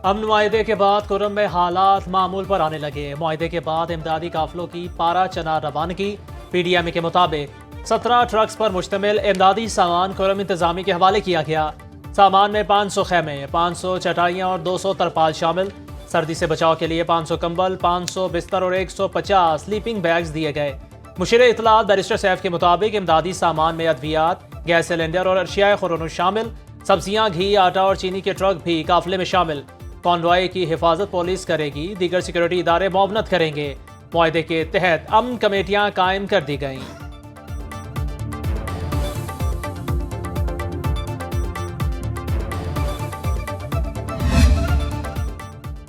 अमन मुआहदे के बाद कुर्रम में हालात मामूल पर आने लगे। मुआहदे के बाद इमदादी काफिलों की पारा चना रवानगी। PDMA के मुताबिक 17 ट्रक्स पर मुश्तमिल इमदादी सामान कुर्रम इंतजामी के हवाले किया गया। सामान में 500 खेमे, 500 चटाइयाँ और 200 तरपाल शामिल। सर्दी से बचाव के लिए 500 कंबल, 500 बिस्तर और 150 स्लीपिंग बैग्स दिए गए। मुशीर इत्तलात बैरिस्टर सैफ के मुताबिक इमदादी सामान में अद्वियात, गैस सिलेंडर और अशियाए खुरानुश शामिल। सब्जियां, घी, आटा और चीनी के ट्रक भी काफिले में शामिल। कॉन्वॉय की हिफाजत पुलिस करेगी। दीगर सिक्योरिटी इदारे मुआवनत करेंगे। मुआहदे के तहत अमन कमेटियां कायम कर दी गईं।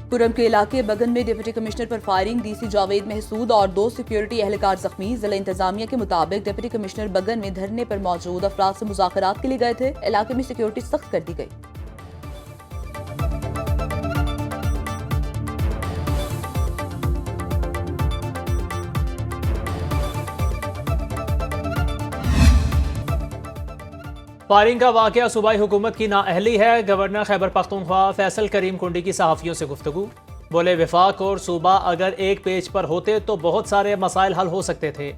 कुर्रम के इलाके बगन में डिप्टी कमिश्नर पर फायरिंग। DC जावेद महसूद और 2 सिक्योरिटी एहलकार जख्मी। जिला इंतजामिया के मुताबिक डिप्टी कमिश्नर बगन में धरने पर मौजूद अफराद से मुज़ाकरात के लिए गए थे। इलाके में सिक्योरिटी सख्त कर दी गई। फायरिंग का वाकया सूबाई हुकूमत की नाअहली है। गवर्नर खैबर पख्तूनख्वा फैसल करीम कुंडी की सहाफ़ियों से गुफ्तगू। बोले, वफाक और सूबा अगर एक पेज पर होते तो बहुत सारे मसाइल हल हो सकते थे।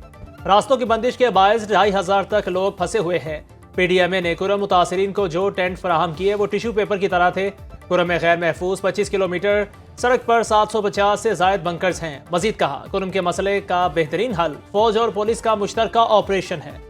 रास्तों की बंदिश के बायस 2500 तक लोग फंसे हुए हैं। PDMA ने कुर्रम मुतासरीन को जो टेंट फराहम किए वो टिश्यू पेपर की तरह थे। कुर्रम में गैर महफूज 25 किलोमीटर सड़क पर 750 से जायद बंकर्स हैं। मजीद कहा, कुर्रम के मसले का बेहतरीन हल फौज और पुलिस का मुश्तरका ऑपरेशन है।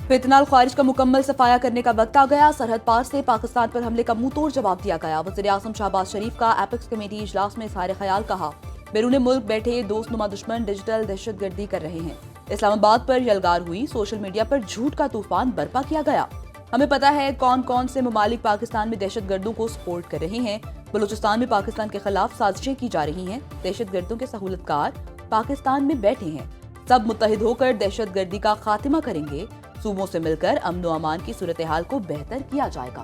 फितनाल ख्वारिज का मुकम्मल सफाया करने का वक्त आ गया। सरहद पार से पाकिस्तान पर हमले का मुंह तोड़ जवाब दिया गया। वज़ीर आज़म शहबाज शरीफ का एपेक्स कमेटी इजलास में इज़हार ख्याल। कहा, बैरून मुल्क बैठे दोस्तनुमा दुश्मन डिजिटल दहशतगर्दी कर रहे हैं। इस्लामाबाद पर यलगार हुई। सोशल मीडिया पर झूठ का तूफान बर्पा किया गया। हमें पता है कौन कौन से ममालिक पाकिस्तान में दहशतगर्दों को सपोर्ट कर रहे हैं। बलूचिस्तान में पाकिस्तान के खिलाफ साजिशें की जा रही हैं। दहशतगर्दों के सहूलतकार पाकिस्तान में बैठे हैं। सब मुत्तहिद होकर दहशतगर्दी का खात्मा करेंगे। सूबों से मिलकर अमन व अमान की सूरत हाल को बेहतर किया जाएगा।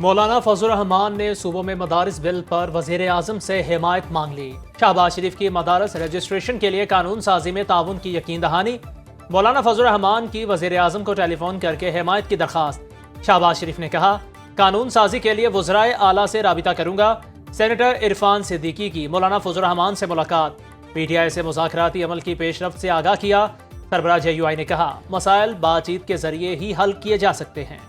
मौलाना फजल रहमान ने सूबों में मदारिस बिल पर वज़ीर आज़म से हिमायत मांग ली। शहबाज शरीफ की मदारस रजिस्ट्रेशन के लिए कानून साजी में ताउन की यकीन दहानी। मौलाना फजल रहमान की वज़ीर आज़म को टेलीफोन करके हिमायत की दरख्वास्त। शहबाज शरीफ ने कहा, कानून साजी के लिए वज़राए आला से राबिता करूंगा। सेनेटर इरफान सिद्दीकी की मौलाना फजल रहमान से मुलाकात। PTI से मुज़ाकराती अमल की पेशरफ्त से आगाह किया। सरबराह JUI ने कहा, मसाइल बातचीत के जरिए ही हल किए जा सकते हैं।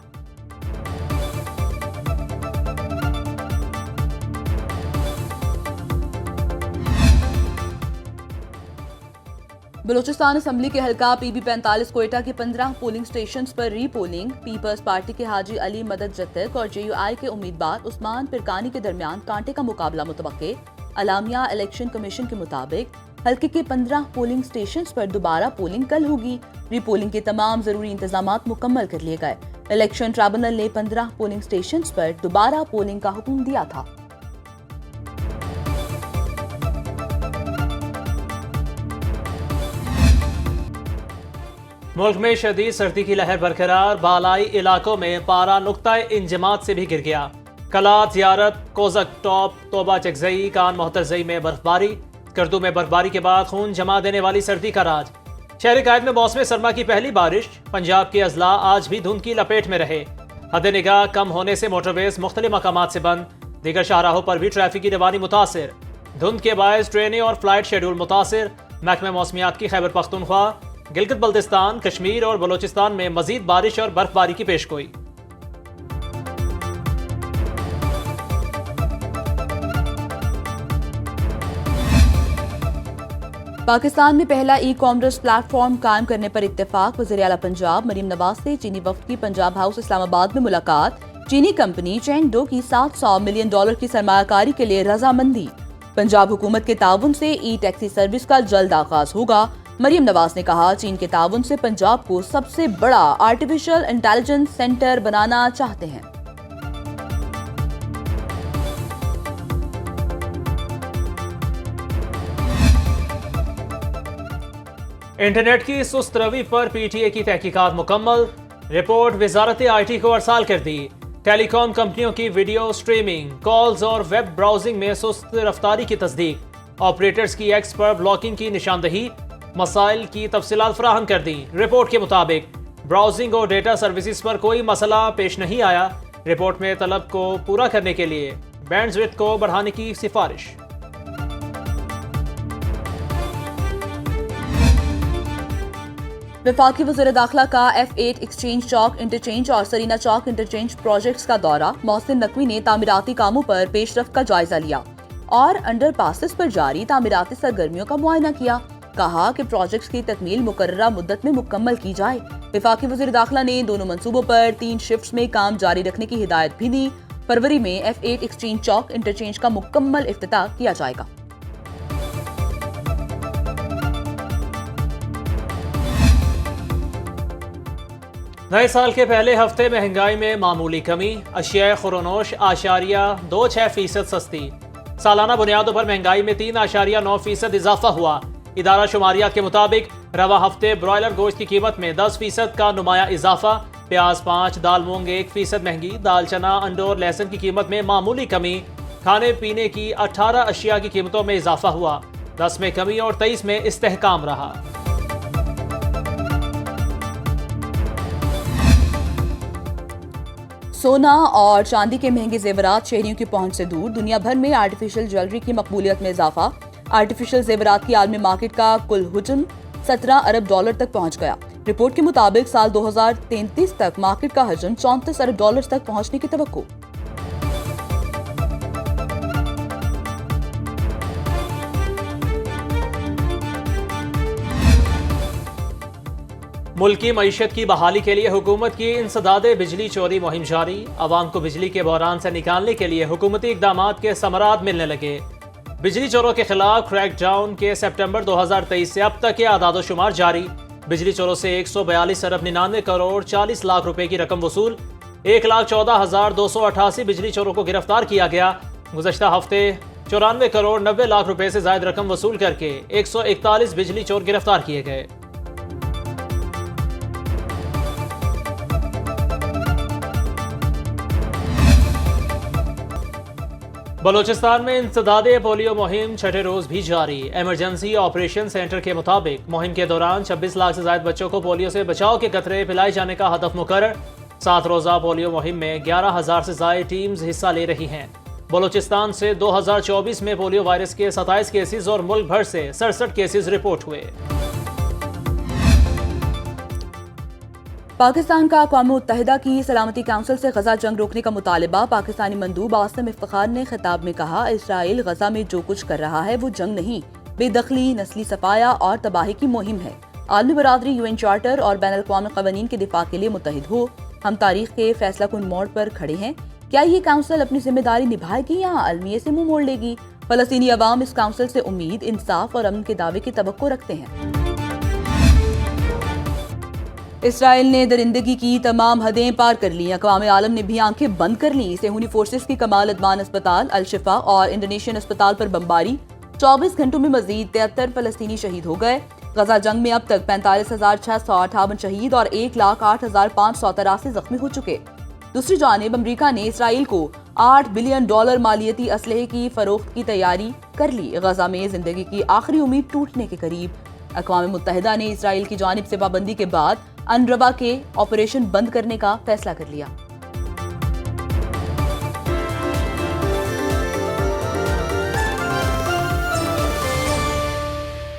बलूचिस्तान असम्बली के हल्का PB45 कोयटा के 15 पोलिंग स्टेशन पर रीपोलिंग। पीपल्स पार्टी के हाजी अली मदद जत्तक और JUI के उम्मीदवार उस्मान पिरकानी के दरमियान कांटे का मुकाबला मुतवक्के। अलामिया इलेक्शन कमीशन के मुताबिक हल्के के 15 पोलिंग स्टेशन पर दोबारा पोलिंग कल होगी। रीपोलिंग के तमाम जरूरी इंतजाम मुकम्मल कर लिए गए। इलेक्शन ट्रिब्यूनल ने 15 पोलिंग स्टेशन पर दोबारा पोलिंग का हुक्म दिया था। मुल्क में शदीद सर्दी की लहर बरकरार। बालाई इलाकों में पारा नुक्ता इंजमात से भी गिर गया। कलात, जियारत, कोजक टॉप, तोबा चकजई, कान मोहतरजई में बर्फबारी। करदू में बर्फबारी के बाद खून जमा देने वाली सर्दी का राज। शहर कायद में मौसम सरमा की पहली बारिश। पंजाब के अजला आज भी धुंध की लपेट में रहे। हद निगाह कम होने से मोटरवेज मुख्तलिफ मकामात से बंद। दीगर शाहराहों पर भी ट्रैफिक की रवानी मुतासिर। धुंध के बायस ट्रेनें और फ्लाइट शेड्यूल मुतासिर। महकमा मौसमियात की खैबर पख्तूनख्वा, गिलगित बल्तिस्तान, कश्मीर और बलोचिस्तान में मजीद बारिश और बर्फबारी की पेशगोई। पाकिस्तान में पहला ई-कॉमर्स प्लेटफॉर्म कायम करने पर इत्तेफाक। वज़ीर आला पंजाब मरीम नवाज से चीनी वफ्द की पंजाब हाउस इस्लामाबाद में मुलाकात। चीनी कंपनी चेंगडो की $700 मिलियन की सरमायाकारी के लिए रजामंदी। पंजाब हुकूमत के ताउन से ई-टैक्सी सर्विस का जल्द आगाज होगा। मरीम नवाज ने कहा, चीन के ताउन से पंजाब को सबसे बड़ा आर्टिफिशियल इंटेलिजेंस सेंटर बनाना चाहते हैं। इंटरनेट की सुस्त रवि पर PTA की तहकीकात मुकम्मल। रिपोर्ट वजारत IT को अरसाल कर दी। टेलीकॉम कंपनियों की वीडियो स्ट्रीमिंग, कॉल्स और वेब ब्राउजिंग में सुस्त रफ्तारी की तस्दीक। ऑपरेटर्स की एक्स पर ब्लॉकिंग की निशानदही। मसाइल की तफसीलात फराहम कर दी। रिपोर्ट के मुताबिक ब्राउजिंग और डेटा सर्विसेज पर कोई मसला पेश नहीं आया। रिपोर्ट में तलब को पूरा करने के लिए बैंडविड्थ को बढ़ाने की सिफारिश। वफाकी वज़ीर दाखिला का F8 एक्सचेंज चौक इंटरचेंज और सरीना चौक इंटरचेंज प्रोजेक्ट्स का दौरा। मोहसिन नकवी ने तामीराती कामों पर पेशरफ्त का जायजा लिया और अंडरपासेस पर जारी तामीराती सरगर्मियों का मुआयना किया। कहा कि प्रोजेक्ट्स की तकमील मुकर्ररा मुद्दत में मुकम्मल की जाए। वफाकी वज़ीर दाखिला ने दोनों मंसूबों पर 3 शिफ्ट्स में काम जारी रखने की हिदायत भी दी। फरवरी में F8 एक्सचेंज चौक इंटरचेंज का मुकम्मल इफ्तिताह किया जाएगा। नए साल के पहले हफ्ते महंगाई में मामूली कमी। अशिया खुरोनोश 8.26% सस्ती। सालाना बुनियादों पर महंगाई में 3.9% इजाफा हुआ। इदारा शुमारियात के मुताबिक रवा हफ्ते ब्रॉयलर गोश्त की कीमत में 10% का नुमाया इजाफा। प्याज 5, दाल मूंग 1% महंगी। दाल चना, अंडों और लहसुन की कीमत में मामूली कमी। खाने पीने की 18 अशिया की कीमतों में इजाफा हुआ। 10 में कमी और 23 में इस्तेहकाम रहा। सोना और चांदी के महंगे जेवरात शहरियों की पहुंच से दूर। दुनिया भर में आर्टिफिशियल ज्वेलरी की मकबूलियत में इजाफा। आर्टिफिशियल जेवरात की आलमी मार्केट का कुल हुजम $17 अरब तक पहुंच गया। रिपोर्ट के मुताबिक साल 2033 तक मार्केट का हजम $34 अरब तक पहुंचने की तवक्को। मुल्क की मईशत की बहाली के लिए हुकूमत की इंसदादे बिजली चोरी मुहिम जारी। अवाम को बिजली के बहरान से निकालने के लिए हुकूमती इकदामात के समरात मिलने लगे। बिजली चोरों के खिलाफ क्रैकडाउन के सितंबर 2023 से अब तक के आदादो शुमार जारी। बिजली चोरों से 142 अरब 99 करोड़ 40 लाख रुपए की रकम वसूल। 1,14,288 बिजली चोरों को गिरफ्तार किया गया। गुज़श्ता हफ्ते 94 करोड़ 90 लाख रुपए से जायद रकम वसूल करके 141 बिजली चोर गिरफ्तार किए गए। बलोचिस्तान में इंसदादे पोलियो मुहिम छठे रोज भी जारी। इमरजेंसी ऑपरेशन सेंटर के मुताबिक मुहिम के दौरान 26 लाख से ज्यादा बच्चों को पोलियो से बचाव के कतरे पिलाए जाने का हदफ मुकर्रर। 7 रोजा पोलियो मुहिम में 11,000 से ज्यादा टीम्स हिस्सा ले रही हैं। बलोचिस्तान से 2024 में पोलियो वायरस के 27 केसेस और मुल्क भर से 67 केसेस रिपोर्ट हुए। पाकिस्तान का अक़वाम मुत्तहिदा की सलामती काउंसिल से गजा जंग रोकने का मुतालबा। पाकिस्तानी मंदूब आसिम इफ्तिखार ने खिताब में कहा, इसराइल गजा में जो कुछ कर रहा है वो जंग नहीं, बेदखली, नस्ली सफाया और तबाही की मुहिम है। आलमी बरादरी UN चार्टर और बैनुल अक़वामी क़वानीन के दिफा के लिए मुत्तहिद हो। हम तारीख के फैसला कुन मोड़ पर खड़े हैं। क्या ये काउंसिल अपनी जिम्मेदारी निभाएगी या अलमिये से मुंह मोड़ लेगी? फलस्तीनी अवाम इस काउंसिल से उम्मीद, इंसाफ और अमन के दावे की तवक्को रखते हैं। इसराइल ने दरिंदगी की तमाम हदें पार कर ली। अक़वाम आलम ने भी आंखें बंद कर ली। सेहूनी फोर्सेस की कमाल अदमान अस्पताल, अल शिफा और इंडोनेशियन अस्पताल पर बमबारी। 24 घंटों में मजीद 73 फलस्तीनी शहीद हो गए। गजा जंग में अब तक 45,658 शहीद और 1,08,583 जख्मी हो चुके। दूसरी जानिब अमरीका ने इसराइल को $8 बिलियन मालियती असलहे की फरोख्त की तैयारी कर ली। गजा में जिंदगी की आखिरी उम्मीद टूटने के करीब। अक़वाम मुत्तहिदा ने इसराइल की जानिब से पाबंदी के बाद अनरवा के ऑपरेशन बंद करने का फैसला कर लिया।